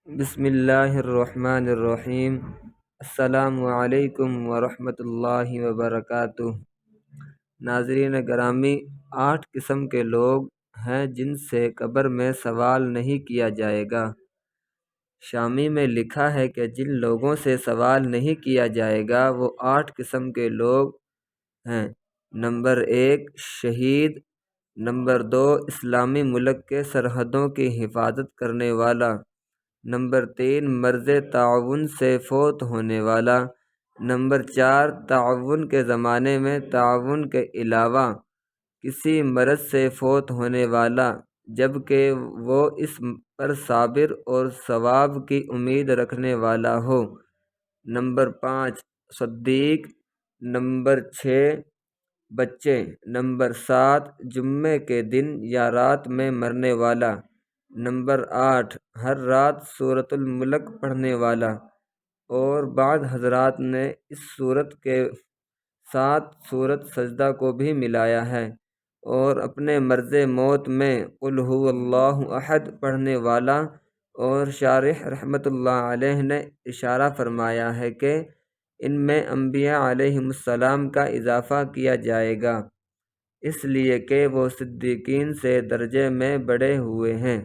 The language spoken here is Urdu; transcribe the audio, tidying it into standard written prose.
بسم اللہ الرحمن الرحیم۔ السلام علیکم ورحمۃ اللہ وبرکاتہ۔ ناظرین گرامی، 8 قسم کے لوگ ہیں جن سے قبر میں سوال نہیں کیا جائے گا۔ شامی میں لکھا ہے کہ جن لوگوں سے سوال نہیں کیا جائے گا وہ 8 قسم کے لوگ ہیں۔ نمبر 1 شہید، نمبر 2 اسلامی ملک کے سرحدوں کی حفاظت کرنے والا، نمبر 3 مرض تعاون سے فوت ہونے والا، نمبر 4 تعاون کے زمانے میں تعاون کے علاوہ کسی مرض سے فوت ہونے والا جبکہ وہ اس پر صابر اور ثواب کی امید رکھنے والا ہو، نمبر 5 صدیق، نمبر 6 بچے، نمبر 7 جمعے کے دن یا رات میں مرنے والا، نمبر 8 ہر رات سورۃ الملک پڑھنے والا۔ اور بعض حضرات نے اس سورت کے ساتھ سورۃ سجدہ کو بھی ملایا ہے۔ اور اپنے مرض موت میں قل ھو اللہ احد پڑھنے والا۔ اور شارح رحمۃ اللہ علیہ نے اشارہ فرمایا ہے کہ ان میں انبیاء علیہم السلام کا اضافہ کیا جائے گا، اس لیے کہ وہ صدیقین سے درجے میں بڑھے ہوئے ہیں۔